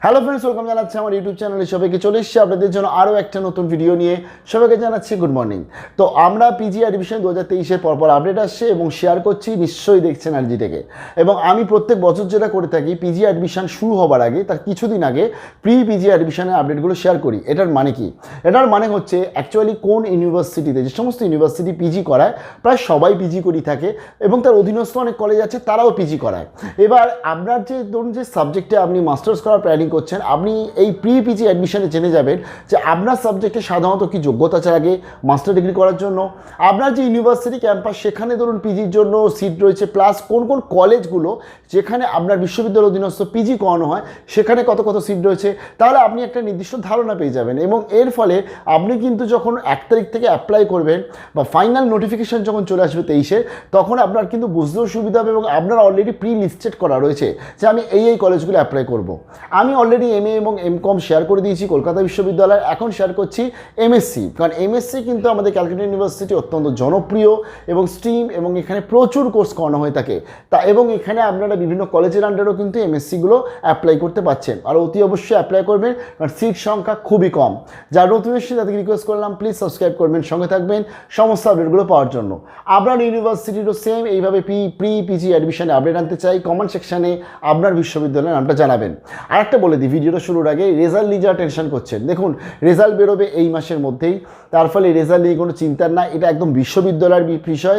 Hello friends, welcome জানাচ্ছি আমার YouTube চ্যানেলে সবাইকে। চলে এসেছি আপনাদের জন্য আরও একটা নতুন ভিডিও নিয়ে। সবাইকে জানাচ্ছি গুড মর্নিং। তো আমরা পিজি অ্যাডমিশন 2023-এর পরপর আপডেট আসছে এবং শেয়ার করছি, নিশ্চয়ই দেখছেন আরজি থেকে। এবং আমি প্রত্যেক বছর যেটা করে থাকি, পিজি অ্যাডমিশন শুরু হবার আগে তার কিছুদিন আগে প্রি পিজি অ্যাডমিশনের আপডেটগুলো শেয়ার করি। এটার মানে কি? এটার মানে হচ্ছে অ্যাকচুয়ালি কোন ইউনিভার্সিটিতে, যে সমস্ত ইউনিভার্সিটি পিজি করায়, প্রায় সবাই পিজি করি থাকে এবং তার অধীনস্থ অনেক কলেজ আছে তারাও পিজি করায়। এবার আপনার যে ধরুন যে সাবজেক্টে আপনি মাস্টার্স করার প্ল্যানিং করছেন, আপনি এই প্রি পিজি অ্যাডমিশনে জেনে যাবেন যে আপনার সাবজেক্টে সাধারণত কি যোগ্যতা লাগে মাস্টার ডিগ্রি করার জন্য, আপনার যে ইউনিভার্সিটি ক্যাম্পাস সেখানে ধরুন পিজির জন্য সিট রয়েছে, প্লাস কোন কোন কলেজগুলো যেখানে আপনার বিশ্ববিদ্যালয়ের অধীনস্থ পিজি করানো হয় সেখানে কত কত সিট রয়েছে। তাহলে আপনি একটা নির্দিষ্ট ধারণা পেয়ে যাবেন এবং এর ফলে আপনি কিন্তু যখন 1 তারিখ থেকে অ্যাপ্লাই করবেন বা ফাইনাল নোটিফিকেশান যখন চলে আসবে 23-এর, তখন আপনার কিন্তু বুঝতেও সুবিধা হবে এবং আপনার অলরেডি প্রি লিস্টেড করা রয়েছে যে আমি এই কলেজগুলো অ্যাপ্লাই করব। আমি অলরেডি MA এবং MCom শেয়ার করে দিয়েছি কলকাতা বিশ্ববিদ্যালয়, এখন শেয়ার করছি MSC, কারণ MSC কিন্তু আমাদের ক্যালকাটা ইউনিভার্সিটি অত্যন্ত জনপ্রিয় এবং স্ট্রিম এবং এখানে প্রচুর কোর্স করানো হয়ে থাকে এবং এখানে আপনারা বিভিন্ন কলেজের আন্ডারেও কিন্তু MSCগুলো অ্যাপ্লাই করতে পারছেন। আর অতি অবশ্যই অ্যাপ্লাই করবেন, কারণ সিট সংখ্যা খুবই কম। যারা নতুন এসেছে তাদেরকে রিকোয়েস্ট করলাম প্লিজ সাবস্ক্রাইব করবেন, সঙ্গে থাকবেন সমস্ত আপডেটগুলো পাওয়ার জন্য। আপনার ইউনিভার্সিটিরও সেম এইভাবে প্রি পিজি অ্যাডমিশনে আপডেট আনতে চাই, কমেন্ট সেকশানে আপনার বিশ্ববিদ্যালয়ের নামটা জানাবেন। আর একটা বলে দিই ভিডিওটা শুরুর আগে, রেজাল্ট নিয়ে যারা টেনশন করছেন, দেখুন রেজাল্ট বেরোবে এই মাসের মধ্যেই, তার ফলে রেজাল্ট নিয়ে কোনো চিন্তার না, এটা একদম বিশ্ববিদ্যালয়ের বিষয়,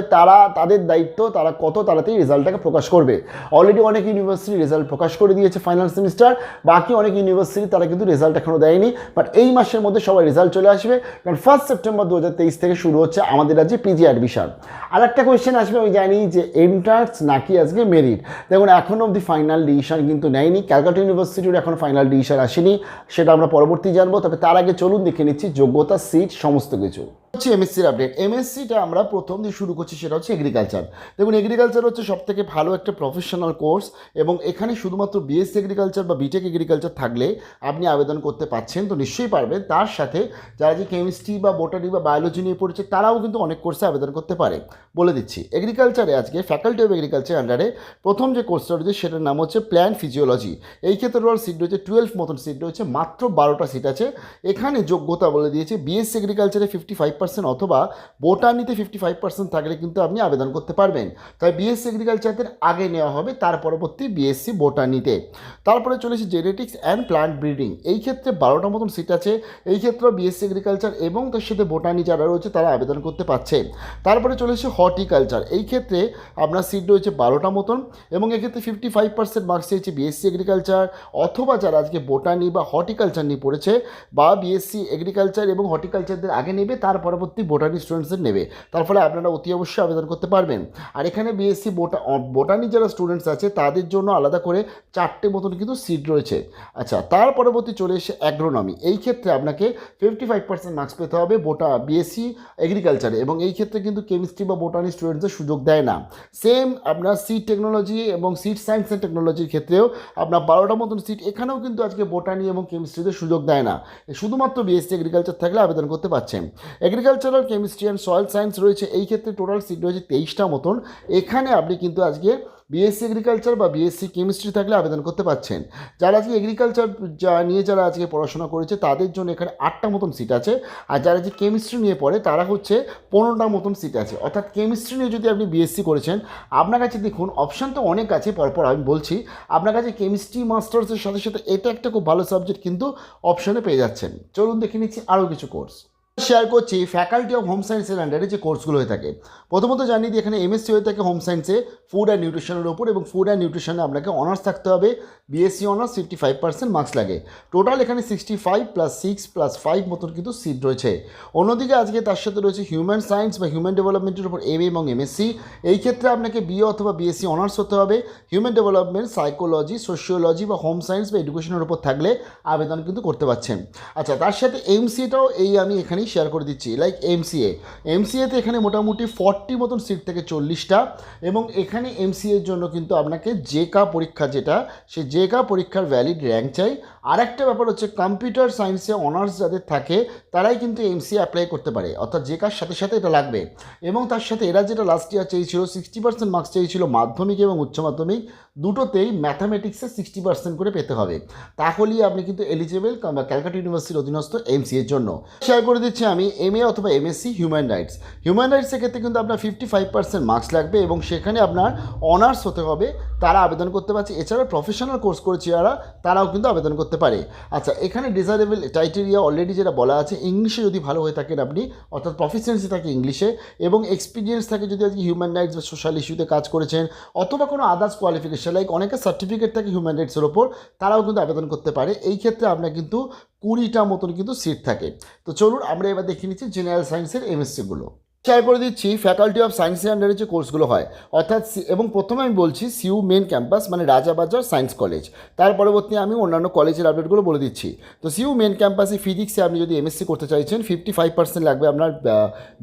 তাদের দায়িত্ব, তারা কত তাড়াতাড়ি রেজাল্টটাকে প্রকাশ করবে। অলরেডি অনেক ইউনিভার্সিটি রেজাল্ট প্রকাশ করে দিয়েছে ফাইনাল সেমিস্টার, বাকি অনেক ইউনিভার্সিটি তারা কিন্তু রেজাল্ট এখনও দেয়নি, বাট এই মাসের মধ্যে সবাই রেজাল্ট চলে আসবে, কারণ 1 সেপ্টেম্বর 2023 থেকে শুরু হচ্ছে আমাদের রাজ্যে পিজি অ্যাডমিশন। আর একটা কোয়েশ্চেন আসবে, আমি জানি যে এন্ট্রান্স নাকি আজকে মেরিট। দেখুন এখনও অবধি ফাইনাল ডিসিশন কিন্তু নেয়নি, ক্যালকাটা ইউনিভার্সিটির এখন ফাইনাল ডিসিশন আসেনি, সেটা আমরা পরবর্তী জানবো। তবে তার আগে চলুন দেখে নিচ্ছি যোগ্যতা, সিট, সমস্ত কিছু। হচ্ছে MSCর আপডেট। MSCটা আমরা প্রথম দিয়ে শুরু করছি, সেটা হচ্ছে এগ্রিকালচার। দেখুন এগ্রিকালচার হচ্ছে সবথেকে ভালো একটা প্রফেশনাল কোর্স এবং এখানে শুধুমাত্র BSc এগ্রিকালচার বা বিটেক এগ্রিকালচার থাকলে আপনি আবেদন করতে পারছেন, তো নিশ্চয়ই পারবেন। তার সাথে যারা যে কেমিস্ট্রি বা বোটানি বা বায়োলজি নিয়ে পড়েছে তারাও কিন্তু অনেক কোর্সে আবেদন করতে পারে। বলে দিচ্ছি, এগ্রিকালচারে আজকে ফ্যাকাল্টি অফ এগ্রিকালচার আন্ডারে প্রথম যে কোর্সটা রয়েছে সেটার নাম হচ্ছে প্ল্যান্ট ফিজিওলজি। এই ক্ষেত্রে ওর সিট রয়েছে 12 মতন সিট রয়েছে, মাত্র 12টা সিট আছে। এখানে যোগ্যতা বলে দিয়েছে BSc এগ্রিকালচারে 55% অথবা বোটানিতে 55% থাকলে কিন্তু আপনি আবেদন করতে পারবেন। তাই BSc এগ্রিকালচারের আগে নেওয়া হবে, তার পরবর্তী BSc বোটানিতে। তারপরে চলেছে জেনেটিক্স অ্যান্ড প্লান্ট ব্রিডিং, এই ক্ষেত্রে 12টা মতন সিট আছে। এই ক্ষেত্রে BSc এগ্রিকালচার এবং তার সাথে বোটানি যারা রয়েছে তারা আবেদন করতে পারছে। তারপরে চলেছে হর্টিকালচার, এই ক্ষেত্রে আপনার সিট রয়েছে 12টা মতন এবং এক্ষেত্রে 55% মার্কস চেয়েছে BSc এগ্রিকালচার অথবা যারা আজকে বোটানি বা হর্টিকালচার নিয়ে পড়েছে বা BSc এগ্রিকালচার এবং হর্টিকালচারদের আগে নেবে, তার পরবর্তী বোটানি স্টুডেন্টসদের নেবে। তার ফলে আপনারা অতি অবশ্যই আবেদন করতে পারবেন। আর এখানে BSc বোটানি যারা স্টুডেন্টস আছে তাদের জন্য আলাদা করে 4টে মতন কিন্তু সিট রয়েছে। আচ্ছা, তার পরবর্তী চলে এসে অ্যাগ্রোনমি, এই ক্ষেত্রে আপনাকে 55% মার্কস পেতে হবে BSc এগ্রিকালচারে এবং এই ক্ষেত্রে কিন্তু কেমিস্ট্রি বা বোটানি স্টুডেন্টসদের সুযোগ দেয় না। সেম আপনার সিড টেকনোলজি এবং সিড সায়েন্স অ্যান্ড টেকনোলজির ক্ষেত্রেও আপনার 12টা মতন সিট, এখানেও কিন্তু আজকে বোটানি এবং কেমিস্ট্রিতে সুযোগ দেয় না, শুধুমাত্র BSc এগ্রিকালচার থাকলে আবেদন করতে পারছেন। Agricultural chemistry and soil science রয়েছে, এই ক্ষেত্রে টোটাল সিট রয়েছে 23টা মতন। এখানে আপনি কিন্তু আজকে BSc এগ্রিকালচার বা BSc কেমিস্ট্রি থাকলে আবেদন করতে পারছেন। যারা আজকে এগ্রিকালচার নিয়ে যারা আজকে পড়াশোনা করেছে তাদের জন্য এখানে 8টা মতন সিট আছে, আর যারা যে কেমিস্ট্রি নিয়ে পড়ে তারা হচ্ছে 15টা মতন সিট আছে। অর্থাৎ কেমিস্ট্রি নিয়ে যদি আপনি BSc করেছেন, আপনার কাছে দেখুন অপশান তো অনেক আছে, পরপর আমি বলছি। আপনার কাছে কেমিস্ট্রি মাস্টার্সের সাথে সাথে এটা একটা খুব ভালো সাবজেক্ট কিন্তু অপশানে পেয়ে যাচ্ছেন। চলুন দেখে নিচ্ছি আরও কিছু কোর্স। শেয়ার করছি ফ্যাকাল্টি অফ হোম সায়েন্সের আন্ডারে যে কোর্সগুলো হয়ে থাকে। প্রথমত জানিয়ে দিই, এখানে MSc হয়ে থাকে হোম সায়েন্সে ফুড অ্যান্ড নিউট্রিশনের ওপর এবং ফুড অ্যান্ড নিউট্রিশনে আপনাকে অনার্স থাকতে হবে। BSc অনার্স 55% মার্কস লাগে। টোটাল এখানে 65 + 6 + 5 মতন কিন্তু সিট রয়েছে। অন্যদিকে আজকে তার সাথে রয়েছে হিউম্যান সায়েন্স বা হিউম্যান ডেভেলপমেন্টের উপর MA এবং MSc, এই ক্ষেত্রে আপনাকে BA অথবা BSc অনার্স হতে হবে। হিউম্যান ডেভেলপমেন্ট, সাইকোলজি, সোশিওলজি বা হোম সায়েন্স বা এডুকেশনের উপর থাকলে আবেদন কিন্তু করতে পারছেন। আচ্ছা, তার সাথে MCAটাও আমি এখানেই শেয়ার করে দিচ্ছি। লাইক MCAতে এখানে মোটামুটি 40 মতন সিট থেকে 40টা এবং এখানে MCAর জন্য কিন্তু আপনাকে জেকা পরীক্ষা, যেটা সেই জেকা পরীক্ষার ভ্যালিড র্যাঙ্ক চাই আরেকটা ব্যাপার হচ্ছে কম্পিউটার সায়েন্সে অনার্স যাদের থাকে তারাই কিন্তু এমসিএ অ্যাপ্লাই করতে পারে, অর্থাৎ যে কার সাথে সাথে এটা লাগবে। এবং তার সাথে এরা যেটা লাস্ট ইয়ার চেয়েছিল 60% মার্কস চেয়েছিল মাধ্যমিক এবং উচ্চ মাধ্যমিক দুটোতেই ম্যাথামেটিক্সে 60% করে পেতে হবে, তাহলেই আপনি কিন্তু এলিজিবল ক্যালকাটা ইউনিভার্সিটির অধীনস্থ এমসিএর জন্য। শেয়ার করে দিচ্ছি আমি এমএ অথবা এমএসসি হিউম্যান রাইটস। হিউম্যান রাইটসের ক্ষেত্রে কিন্তু আপনার 55% মার্কস লাগবে এবং সেখানে আপনার অনার্স হতে হবে, তারা আবেদন করতে পারছে। এছাড়া প্রফেশনাল কোর্স করেছে যারা, তারাও কিন্তু আবেদন করতে পারে। আচ্ছা, এখানে ডিজায়ারেবল ক্রাইটেরিয়া অলরেডি যেটা বলা আছে, ইংলিশে যদি ভালো হয়ে থাকেন আপনি, অর্থাৎ প্রফিসিয়েন্সি থাকে ইংলিশে এবং এক্সপিরিয়েন্স থাকে যদি আজকে হিউম্যান রাইটস বা সোশ্যাল ইস্যুতে কাজ করেছেন অথবা কোনো আদার্স কোয়ালিফিকেশন, লাইক অনেকের সার্টিফিকেট থাকে হিউম্যান রাইটসের ওপর, তারাও কিন্তু আবেদন করতে পারে। এই ক্ষেত্রে আপনার কিন্তু 20টা মতন কিন্তু সিট থাকে। তো চলুন আমরা এবার দেখে নিচ্ছি জেনারেল সায়েন্সের এমএসসিগুলো। শেয়ার করে দিচ্ছি ফ্যাকাল্টি অফ সায়েন্সের আন্ডারে যে কোর্সগুলো হয়, অর্থাৎ এবং প্রথমে আমি বলছি সিউ মেন ক্যাম্পাস মানে রাজাবাজার সায়েন্স কলেজ, তার পরবর্তী আমি অন্যান্য কলেজের আপডেটগুলো বলে দিচ্ছি। তো সিউ মেন ক্যাম্পাসে ফিজিক্সে আপনি যদি এমএসসি করতে চাইছেন 55% লাগবে আপনার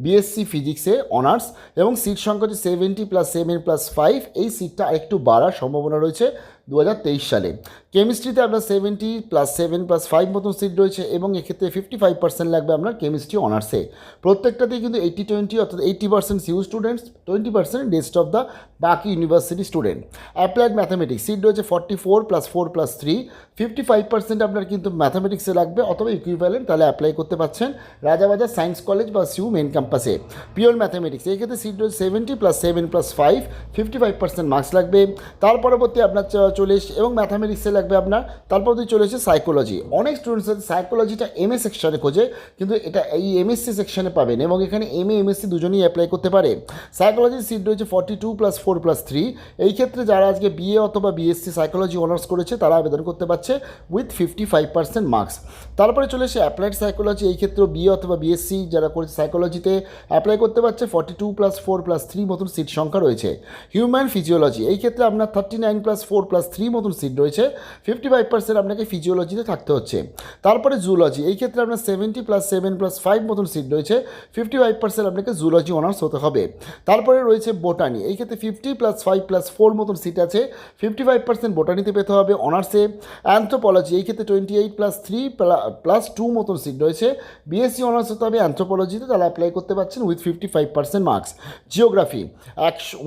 বিএসসি ফিজিক্সে অনার্স, এবং সিট সংখ্যা হচ্ছে 70 + 7 + 5। এই সিটটা আরেকটু বাড়ার সম্ভাবনা রয়েছে 2023 সালে। কেমিস্ট্রিতে আপনার 70 + 7 + 5 মতন সিট রয়েছে এবং এক্ষেত্রে 55% লাগবে আপনার কেমিস্ট্রি অনার্সে। প্রত্যেকটাতেই কিন্তু 80-20, অর্থাৎ 80% CU students, 20% rest of the বাকি university student. Applied mathematics seat রয়েছে 44 + 4 + 3, 55% আপনার কিন্তু ম্যাথামেটিক্সে লাগবে অথবা ইকুইভ্যালেন্ট, তাহলে অ্যাপ্লাই করতে পারছেন রাজাবাজার সায়েন্স কলেজ বা সিউ মেন ক্যাম্পাসে। পিওর ম্যাথামেটিক্স এই ক্ষেত্রে সিট রয়েছে 70 + 7 + 5, 55% মার্কস লাগবে। তার পরবর্তী আপনার চলে এসে এবং ম্যাথামেটিক্সে লাগবে আপনার। তারপর চলে এসে সাইকোলজি। অনেক স্টুডেন্টস সাইকোলজিটা এমএ সেকশনে খোঁজে, কিন্তু এটা এই এমএসসি সেকশনে পাবেন এবং এখানে এমএ এমএসসি দুজনেই অ্যাপ্লাই করতে পারে। সাইকোলজির সিট রয়েছে 42 + 4 + 3। এই ক্ষেত্রে যারা আজকে বিএ অথবা বিএসসি সাইকোলজি অনার্স করেছে তারা আবেদন করতে পারছে উইথ 55% মার্কস। তারপরে চলে এসে অ্যাপ্লাইড সাইকোলজি। এই ক্ষেত্রেও বিএ অথবা বিএসসি যারা করেছে সাইকোলজিতে অ্যাপ্লাই করতে পারছে, 42 + 4 + 3 মতন সিট সংখ্যা রয়েছে। হিউম্যান ফিজিওলজি এই ক্ষেত্রে আপনার 39 + 4 + 3 মতন সিট রয়েছে, 55% আপনাকে ফিজিওলজিতে থাকতে হচ্ছে। তারপরে জুলজি এই ক্ষেত্রে আপনার 70 + 7 + 5 মতন সিট রয়েছে, 55% আপনাকে জুলজি অনার্স হতে হবে। তারপরে রয়েছে বোটানি। এই ক্ষেত্রে 50 + 5 + 4 মতন সিট আছে, 55% বোটানিতে পেতে হবে অনার্সে। অ্যানথ্রোপোলজি এই ক্ষেত্রে 28 + 3 + 2 মতন সিট রয়েছে, বিএসসি অনার্স হতে হবে অ্যানথ্রোপোলজিতে, তারা অ্যাপ্লাই করতে পারছেন উইথ 55% মার্কস। জিওগ্রাফি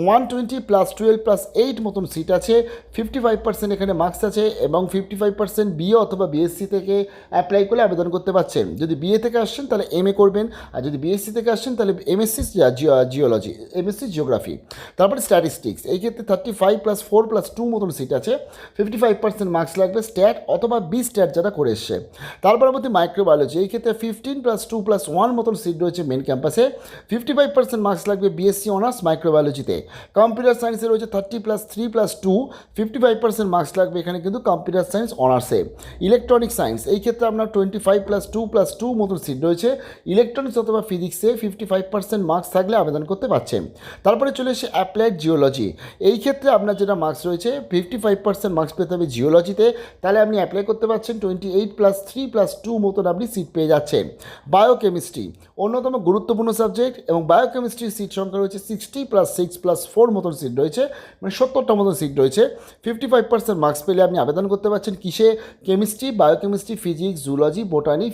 120 + 12 + 8 মতন সিট আছে, 55% এখানে মার্কস আছে এবং 55% বিএ অথবা বিএসসি থেকে অ্যাপ্লাই করলে আবেদন করতে পারছেন। যদি বিএ থেকে আসছেন তাহলে এমএ করবেন, আর যদি বিএসসি থেকে আসছেন তাহলে এমএসসি জিওলজি, এমএসসি জিওগ্রাফি। তারপরে স্ট্যাটিস্টিক্স এই ক্ষেত্রে 35 + 4 + 2 মতন সিট আছে, 55% মার্কস লাগবে স্ট্যাট অথবা বি স্ট্যাট যারা করে এসছে। তার পরবর্তী মাইক্রোবায়োলজি এই ক্ষেত্রে 15 + 2 + 1 মতন সিট রয়েছে মেন ক্যাম্পাসে, 55% মার্কস লাগবে বিএসসি অনার্স মাইক্রোবায়োলজিতে। কম্পিউটার সায়েন্সে রয়েছে 30 + 3 + 2, 55% মার্কস লাগবে এখানে কিন্তু কম্পিউটার সায়েন্স অনার্সে। ইলেকট্রনিক সায়েন্স এই ক্ষেত্রে আপনার 25 + 2 + 2 মতন সিট রয়েছে, ইলেকট্রনিক্স অথবা ফিজিক্সে 55% মার্কস থাকলে আবেদন করতে পারছেন। তারপরে চলে এসে অ্যাপ্লাইড জিওলজি। এই ক্ষেত্রে আপনার যেটা মার্কস রয়েছে 55% মার্কস পেতে হবে জিওলজিতে, তাহলে আপনি অ্যাপ্লাই করতে পারছেন 28 + 3 + 2 মতন আপনি সিট পেয়ে যাচ্ছেন। বায়োকেমিস্ট্রি অন্যতম গুরুত্বপূর্ণ সাবজেক্ট এবং বায়োকেমিস্ট্রির সিট সংখ্যা রয়েছে 60 + 6 + 4 মতন সিট রয়েছে, মানে 70টা মতন সিট রয়েছে। 55% মার্কস পেলে আপনি আবেদন করতে পারছেন কিসে? Chemistry, biochemistry, physics, zoology, botany,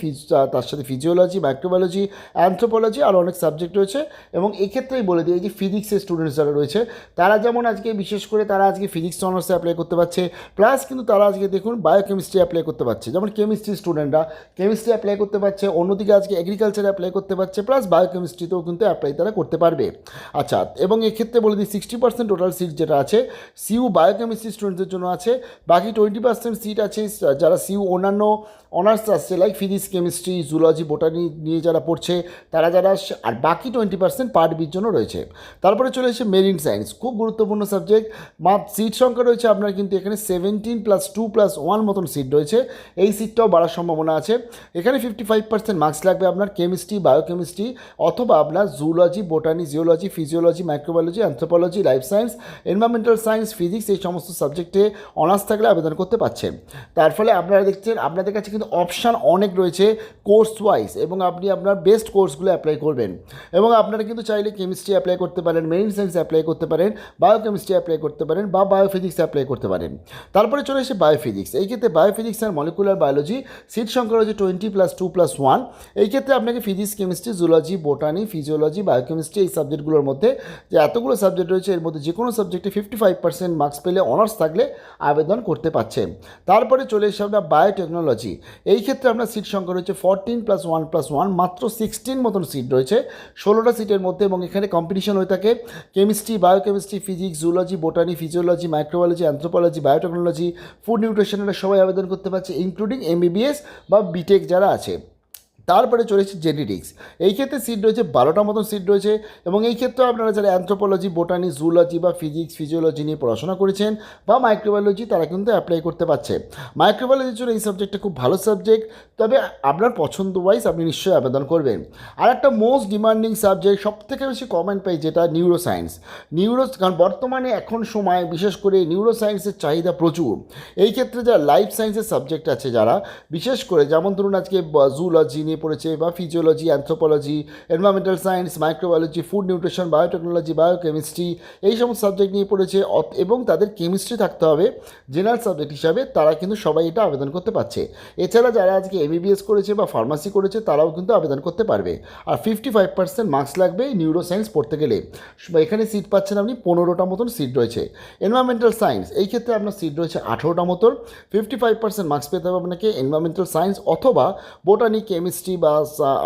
তার সাথে ফিজিওলজি, মাইক্রোবায়োলজি, অ্যানথ্রোপোলজি, আরও অনেক সাবজেক্ট রয়েছে। এবং এক্ষেত্রেই বলে দিই যে ফিজিক্সের স্টুডেন্টস যারা রয়েছে তারা যেমন আজকে বিশেষ করে তারা আজকে ফিজিক্স অনার্সে অ্যাপ্লাই করতে পারছে, প্লাস কিন্তু তারা আজকে দেখুন বায়োকেমিস্ট্রি অ্যাপ্লাই করতে পারছে, যেমন কেমিস্ট্রি স্টুডেন্টরা কেমিস্ট্রি অ্যাপ্লাই করতে পারছে, অন্যদিকে আজকে এগ্রিকালচারে অ্যাপ্লাই করতে পারছে, প্লাস বায়োকেমিস্ট্রিতেও কিন্তু অ্যাপ্লাই তারা করতে পারবে। আচ্ছা, এবং এক্ষেত্রে বলে দিই 60% টোটাল সিট যেটা আছে সিউ বায়োকেমিস্ট্রি স্টুডেন্টদের জন্য আছে, বাকি 20% সিট আছে যারা সিউ অন্যান্য অনার্স আসছে like physics, chemistry, zoology, botany নিয়ে যারা পড়ছে তারা যারা আসছে, আর বাকি 20% পার্ট বির জন্য রয়েছে। তারপরে চলে এসে মেরিন সায়েন্স, খুব গুরুত্বপূর্ণ সাবজেক্ট। সিট সংখ্যা রয়েছে আপনার কিন্তু এখানে 17 + 2 + 1 মতন সিট রয়েছে, এই সিটটাও বাড়ার সম্ভাবনা আছে। এখানে 55% মার্কস লাগবে আপনার কেমিস্ট্রি, বায়োকেমিস্ট্রি অথবা আপনার zoology, botany, geology, physiology, microbiology, anthropology, life science, environmental science, physics, এই সমস্ত সাবজেক্ট সাবজেক্টে অনার্স থাকলে আবেদন করতে পারছেন। তার ফলে আপনারা দেখছেন আপনাদের কাছে কিন্তু অপশান অনেক রয়েছে কোর্স ওয়াইজ, এবং আপনি আপনার বেস্ট কোর্সগুলো অ্যাপ্লাই করবেন। এবং আপনারা কিন্তু চাইলে কেমিস্ট্রি অ্যাপ্লাই করতে পারেন, মেরিন সায়েন্স অ্যাপ্লাই করতে পারেন, বায়োকেমিস্ট্রি অ্যাপ্লাই করতে পারেন, বা বায়োফিজিক্স অ্যাপ্লাই করতে পারেন। তারপরে চলে এসে বায়োফিজিক্স। এই ক্ষেত্রে বায়োফিজিক্স আর মলিকুলার বায়োলজি সিট সংখ্যা রয়েছে 20+2+1। এই ক্ষেত্রে আপনাকে physics, chemistry, zoology, botany, physiology, biochemistry এই সাবজেক্টগুলোর মধ্যে যে এতগুলো সাবজেক্ট রয়েছে এর মধ্যে যে কোনো সাবজেক্টে 55% মার্কস পেলে অনার্স থাকলে আবেদন করতে পারছেন। তারপরে চলে এসে আপনার বায়োটেকনোলজি। এই ক্ষেত্রে আপনার সিট সংখ্যা রয়েছে 14+1+1, মাত্র 16 মতন সিট রয়েছে 16টা সিটের মধ্যে, এবং এখানে কম্পিটিশন হয়ে থাকে chemistry, biochemistry, physics, zoology, botany, physiology, microbiology, anthropology, biotechnology, food নিউট্রিশনের সবাই আবেদন করতে পারছে, ইনক্লুডিং MBBS বা বিটেক যারা আছে। তারপরে চলেছে জেনেটিক্স। এই ক্ষেত্রে সিট রয়েছে 12টা মতন সিট রয়েছে, এবং এই ক্ষেত্রেও আপনারা যারা অ্যানথ্রোপোলজি, বোটানি, জুলজি বা ফিজিক্স, ফিজিওলজি নিয়ে পড়াশোনা করেছেন বা মাইক্রোবায়োলজি তারা কিন্তু অ্যাপ্লাই করতে পারছে। মাইক্রোবায়োলজির জন্য এই সাবজেক্টটা খুব ভালো সাবজেক্ট, তবে আপনার পছন্দ ওয়াইজ আপনি নিশ্চয়ই আবেদন করবেন। আর একটা মোস্ট ডিমান্ডিং সাবজেক্ট, সবথেকে বেশি কমেন্ট পাই যেটা নিউরোসায়েন্স। কারণ বর্তমানে এখন সময় বিশেষ করে নিউরোসায়েন্সের চাহিদা প্রচুর। এই ক্ষেত্রে যারা লাইফ সায়েন্সের সাবজেক্ট আছে যারা, বিশেষ করে যেমন ধরুন আজকে জুলজি নিয়ে পড়েছে বা physiology, anthropology, environmental science, microbiology, food nutrition, biotechnology, biochemistry এই সমস্ত সাবজেক্ট নিয়ে পড়েছে, এবং তাদের কেমিস্ট্রি থাকতে হবে জেনারেল সাবজেক্ট হিসাবে, তারা কিন্তু সবাই এটা আবেদন করতে পারছে। এছাড়া যারা আজকে MBBS করেছে বা ফার্মাসি করেছে তারাও কিন্তু আবেদন করতে পারবে। আর 55% মার্কস লাগবে নিউরো সায়েন্স পড়তে গেলে। এখানে সিট পাচ্ছেন আপনি 15টা মতন সিট রয়েছে। এনভায়রনমেন্টাল সায়েন্স এই ক্ষেত্রে আপনার সিট রয়েছে 18টা মতন। 55% মার্কস পেতে হবে আপনাকে এনভায়রনমেন্টাল সায়েন্স অথবা বোটানি, কেমিস্ট্রি বা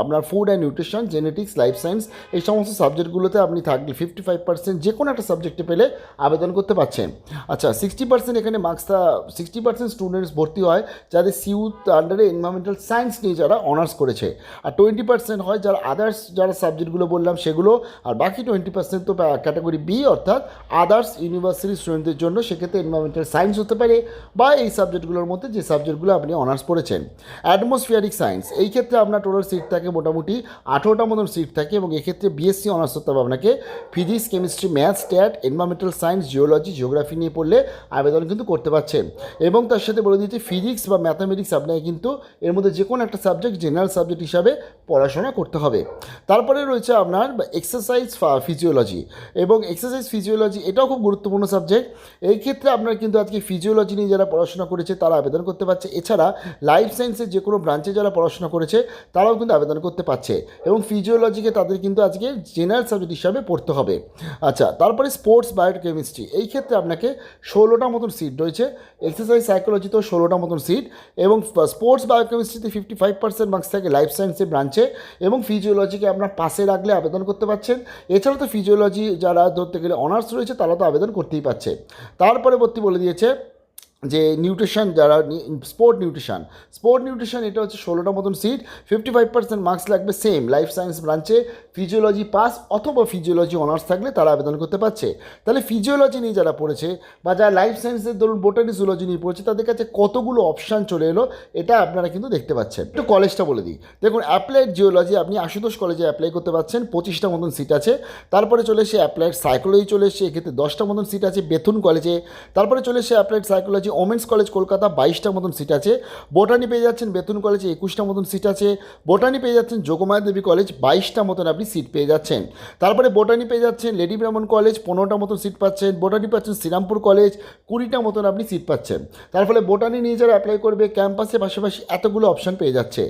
আপনার food and nutrition, genetics, life science এই সমস্ত সাবজেক্টগুলোতে আপনি থাকলে 55% যে কোনো একটা সাবজেক্টে পেলে আবেদন করতে পারছেন। আচ্ছা, 60% এখানে মার্কসটা 60% স্টুডেন্টস ভর্তি হয় যাদের সিউথ আন্ডারে এনভায়রনমেন্টাল সায়েন্স নিয়ে যারা অনার্স করেছে, আর 20% হয় যারা আদার্স যারা সাবজেক্টগুলো বললাম সেগুলো, আর বাকি 20% তো ক্যাটাগরি বি অর্থাৎ আদার্স ইউনিভার্সিটি স্টুডেন্টদের জন্য। সেক্ষেত্রে এনভায়রনমেন্টাল সায়েন্স হতে পারে বা এই সাবজেক্টগুলোর মধ্যে যে সাবজেক্টগুলো আপনি অনার্স পড়েছেন। অ্যাটমসফিয়ারিক সায়েন্স এই ক্ষেত্রে আপনার টোটাল সিট থাকে মোটামুটি 18টা মতন সিট থাকে, এবং এক্ষেত্রে BSc অনার্স হতে হবে আপনাকে। Physics, chemistry, maths, stat, environmental science, geology, geography নিয়ে পড়লে আবেদন কিন্তু করতে পারছেন। এবং তার সাথে বলে দিয়েছে ফিজিক্স বা ম্যাথামেটিক্স আপনাকে কিন্তু এর মধ্যে যে কোনো একটা সাবজেক্ট জেনারেল সাবজেক্ট হিসাবে পড়াশোনা করতে হবে। তারপরে রয়েছে আপনার এক্সারসাইজ ফিজিওলজি, এবং এক্সারসাইজ ফিজিওলজি এটাও খুব গুরুত্বপূর্ণ সাবজেক্ট। এই ক্ষেত্রে আপনার কিন্তু আজকে ফিজিওলজি নিয়ে যারা পড়াশোনা করেছে তারা আবেদন করতে পারছে। এছাড়া লাইফ সায়েন্সের যে কোনো ব্রাঞ্চে যারা পড়াশোনা করেছে তারাও কিন্তু আবেদন করতে পারছে, এবং ফিজিওলজিকে তাদের কিন্তু আজকে জেনারেল সাবজেক্ট হিসাবে পড়তে হবে। আচ্ছা, তারপরে স্পোর্টস বায়োকেমিস্ট্রি এই ক্ষেত্রে আপনাকে 16টা মতন সিট রয়েছে। এক্সারসাইজ সাইকোলজিতেও 16টা মতন সিট, এবং স্পোর্টস বায়োকেমিস্ট্রিতে 55% মার্কস থাকে লাইফ সায়েন্সের ব্রাঞ্চে, এবং ফিজিওলজিকে আপনার পাশে রাখলে আবেদন করতে পারছেন। এছাড়া তো ফিজিওলজি যারা ধরতে গেলে অনার্স রয়েছে তারা তো আবেদন করতেই পারছে। তার পরবর্তী বলে দিয়েছে যে নিউট্রিশন যারা স্পোর্ট নিউট্রিশন এটা হচ্ছে 16টা মতন সিট, 55% মার্কস লাগবে সেম লাইফ সায়েন্স ব্রাঞ্চে, ফিজিওলজি পাস অথবা ফিজিওলজি অনার্স থাকলে তারা আবেদন করতে পারছে। তাহলে ফিজিওলজি নিয়ে যারা পড়েছে বা যারা লাইফ সায়েন্সের ধরুন বোটানি, জুলজি নিয়ে পড়েছে তাদের কাছে কতগুলো অপশান চলে এলো এটা আপনারা কিন্তু দেখতে পাচ্ছেন। একটু কলেজটা বলে দিই, দেখুন অ্যাপ্লাইড জিওলজি আপনি আশুতোষ কলেজে অ্যাপ্লাই করতে পারছেন, 25টা মতন সিট আছে। তারপরে চলে এসে অ্যাপ্লাইড সাইকোলজি চলে এসে, এক্ষেত্রে 10টা মতন সিট আছে বেথুন কলেজে। তারপরে চলে এসে applied psychology women's college Kolkata, 22টা মতন সিট আছে। বোটানি পেয়ে যাচ্ছেন বেথুন কলেজে, 21টা মতন সিট আছে। বোটানি পেয়ে যাচ্ছেন যোগমায়া দেবী কলেজ, 22টা মতন আপনি সিট পেয়ে যাচ্ছেন। তারপরে বোটানি পেয়ে যাচ্ছেন লেডি ব্রাহ্মণ কলেজ, 15টা মতন সিট পাচ্ছেন। বোটানি পাচ্ছেন শ্রীরামপুর কলেজ, 20টা মতন আপনি সিট পাচ্ছেন। তার ফলে বোটানি নিয়ে যারা অ্যাপ্লাই করবে ক্যাম্পাসে পাশাপাশি এতগুলো অপশান পেয়ে যাচ্ছে।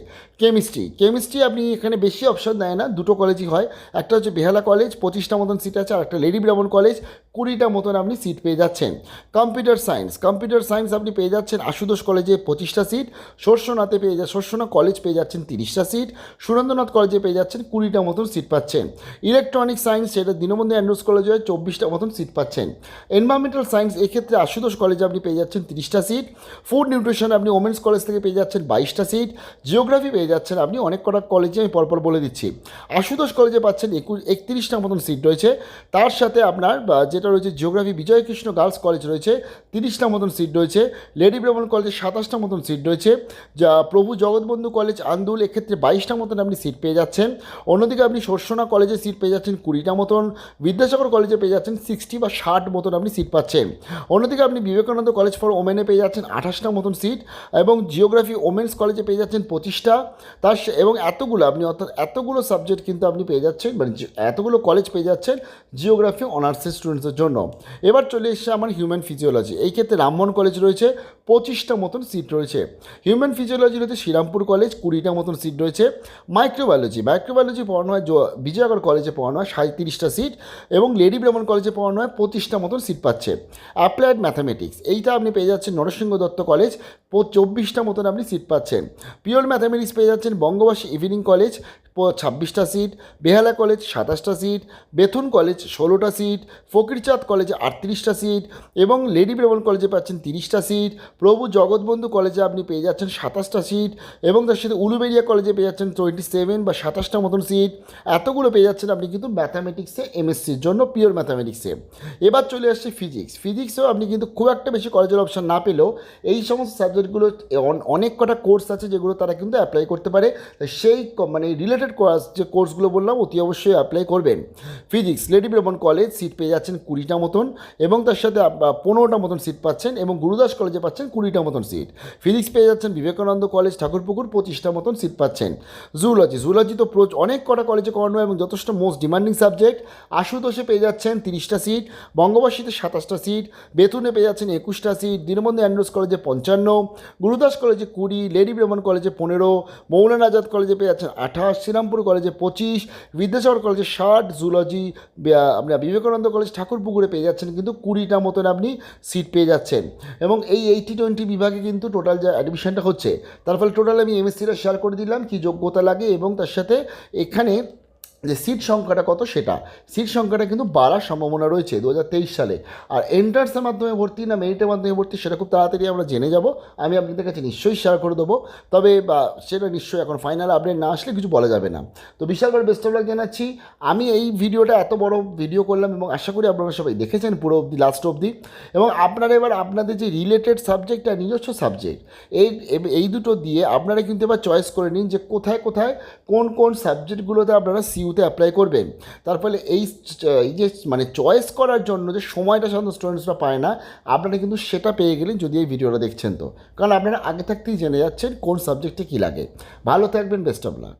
কেমিস্ট্রি আপনি এখানে বেশি অপশান দেয় না, দুটো কলেজই হয়, একটা হচ্ছে বেহালা কলেজ, 25টা মতন সিট আছে, আর একটা লেডি ব্রাহ্মণ কলেজ, 20টা মতন আপনি সিট পেয়ে যাচ্ছেন। কম্পিউটার সায়েন্স আপনি পেয়ে যাচ্ছেন আশুতোষ কলেজে 25টা সিট, শস্যনা কলেজ পেয়ে যাচ্ছেন 30টা সিট, সুরেন্দ্রনাথ কলেজে পেয়ে যাচ্ছেন 20টা মতন সিট পাচ্ছেন। ইলেকট্রনিক সায়েন্স সেটা দীনবন্ধু অ্যান্ড্রুজ কলেজে 24টা মতন সিট পাচ্ছেন। এনভায়রনমেন্টাল সায়েন্স এক্ষেত্রে আশুতোষ কলেজে আপনি পেয়ে যাচ্ছেন 30টা সিট। ফুড নিউট্রিশন আপনি ওমেন্স কলেজ থেকে পেয়ে যাচ্ছেন 22টা সিট। জিওগ্রাফি পেয়ে যাচ্ছেন আপনি অনেক কটা কলেজে, আমি পরপর বলে দিচ্ছি। আশুতোষ কলেজে পাচ্ছেন 31টা মতন সিট রয়েছে। তার সাথে আপনার যেটা যেটা রয়েছে জিওগ্রাফি বিজয়কৃষ্ণ গার্লস কলেজ রয়েছে 30টা মতন সিট রয়েছে, লেডি ব্রাহ্মণ কলেজে 27টা মতন সিট রয়েছে, যা প্রভু জগৎবন্ধু কলেজ আন্দুল এক্ষেত্রে 22টা মতন আপনি সিট পেয়ে যাচ্ছেন। অন্যদিকে আপনি শর্ষণা কলেজে সিট পেয়ে যাচ্ছেন 20টা মতন, বিদ্যাসাগর কলেজে পেয়ে যাচ্ছেন 60 বা 60 মতন আপনি সিট পাচ্ছেন। অন্যদিকে আপনি বিবেকানন্দ কলেজ ফর ওমেনে পেয়ে যাচ্ছেন 28টা মতন সিট, এবং জিওগ্রাফি ওমেন্স কলেজে পেয়ে যাচ্ছেন 25টা। এবং এতগুলো আপনি অর্থাৎ এতগুলো সাবজেক্ট কিন্তু আপনি পেয়ে যাচ্ছেন, মানে এতগুলো কলেজ পেয়ে যাচ্ছেন জিওগ্রাফি অনার্সের স্টুডেন্টসের জন্য। এবার চলে এসছে আমার হিউম্যান ফিজিওলজি। এই ক্ষেত্রে রামমোহন কলেজ রয়েছে 25টা মতন সিট রয়েছে। হিউম্যান ফিজিওলজি রয়েছে শ্রীরামপুর কলেজ 20টা মতন সিট রয়েছে। মাইক্রোবায়োলজি পড়ানো হয় বিজয়নগর কলেজে পড়ানো হয় 37টা সিট, এবং লেডি ব্রাহ্মণ কলেজে পড়ানো হয় 25টা মতন সিট পাচ্ছে। অ্যাপ্লাইড ম্যাথামেটিক্স এইটা আপনি পেয়ে যাচ্ছেন নরসিংহ দত্ত কলেজ 24টা মতন আপনি সিট পাচ্ছেন। পিওর ম্যাথামেটিক্স পেয়ে যাচ্ছেন বঙ্গবাসী ইভিনিং কলেজ 26টা সিট, বেহালা কলেজ 27টা সিট, বেথুন কলেজ 16টা সিট, ফকিরচাঁদ কলেজে 38টা সিট, এবং লেডি ব্রাহ্মণ কলেজে পাচ্ছেন 30টা সিট। প্রভু জগৎবন্ধু কলেজে আপনি পেয়ে যাচ্ছেন 27টা সিট, এবং তার সাথে উলুবেড়িয়া কলেজে পেয়ে যাচ্ছেন 27 বা 27টা মতন সিট। এতগুলো পেয়ে যাচ্ছেন আপনি কিন্তু ম্যাথামেটিক্সে এমএসসির জন্য পিওর ম্যাথামেটিক্সে। এবার চলে আসছে ফিজিক্সেও আপনি কিন্তু খুব একটা বেশি কলেজের অপশান না পেলেও এই সমস্ত সাবজেক্টগুলো অনেক কটা কোর্স আছে যেগুলো তারা কিন্তু অ্যাপ্লাই করতে পারে। সেই মানে রিলেটেড যে কোর্সগুলো বললাম অতি অবশ্যই অ্যাপ্লাই করবেন। ফিজিক্স লেডি ব্রাহ্মণ কলেজ সিট পেয়ে যাচ্ছেন 20টা মতন, এবং তার সাথে 15টা মতন সিট পাচ্ছেন, এবং গুরুদাস কলেজে পাচ্ছেন 20টা মতন সিট। ফিজিক্স পেয়ে যাচ্ছেন বিবেকানন্দ কলেজ ঠাকুরপুকুর 25টা মতন সিট পাচ্ছেন। জুলজি তো অনেক কটা কলেজে করানো এবং যথেষ্ট মোস্ট ডিমান্ডিং সাবজেক্ট। আশুতোষে পেয়ে যাচ্ছেন 30টা সিট, বঙ্গবাসীতে 27টা সিট, বেথুনে পেয়ে যাচ্ছেন 21টা সিট, দীনবন্ধু অ্যান্ড্রুজ কলেজে 55, গুরুদাস কলেজে 20, লেডি ব্রাহ্মণ কলেজে 15, মৌলানা আজাদ কলেজে পেয়ে যাচ্ছেন 28, শ্রীরামপুর কলেজে 25, বিদ্যাসাগর কলেজে 60, জুলজি আপনার বিবেকানন্দ কলেজ ঠাকুরপুকুরে পেয়ে যাচ্ছেন কিন্তু 20টা মতন আপনি সিট পেয়ে যাচ্ছেন। এবং এই 80-20 বিভাগে কিন্তু টোটাল যে অ্যাডমিশনটা হচ্ছে, তার ফলে টোটাল আমি এমএসসিটা শেয়ার করে দিলাম কী যোগ্যতা লাগে, এবং তার সাথে এখানে যে সিট সংখ্যাটা কত সেটা, সিট সংখ্যাটা কিন্তু বাড়ার সম্ভাবনা রয়েছে 2023 সালে। আর এন্ট্রান্সের মাধ্যমে ভর্তি না মেরিটের মাধ্যমে ভর্তি সেটা খুব তাড়াতাড়ি আমরা জেনে যাব, আমি আপনাদের কাছে নিশ্চয়ই শেয়ার করে দেবো। তবে সেটা নিশ্চয়ই এখন ফাইনাল আপডেট না আসলে কিছু বলা যাবে না। তো বিশালবার বেস্ট অফ লাক জানাচ্ছি। আমি এই ভিডিওটা এত বড় ভিডিও করলাম এবং আশা করি আপনারা সবাই দেখেছেন পুরো অবধি, লাস্ট অবধি, এবং আপনারা এবার আপনাদের যে রিলেটেড সাবজেক্ট আর নিজস্ব সাবজেক্ট এই দুটো দিয়ে আপনারা কিন্তু এবার চয়েস করে নিন যে কোথায় কোথায় কোন কোন সাবজেক্টগুলোতে আপনারা সিইউতে অ্যাপ্লাই করবেন। তার ফলে এই যে মানে চয়েস করার জন্য যে সময়টা সাধারণত স্টুডেন্টসরা পায় না, আপনারা কিন্তু সেটা পেয়ে গেলেন যদি এই ভিডিওটা দেখছেন তো, কারণ আপনারা আগে থাকতেই জেনে যাচ্ছেন কোন সাবজেক্টে কী লাগে। ভালো থাকবেন, বেস্ট অফ লাক।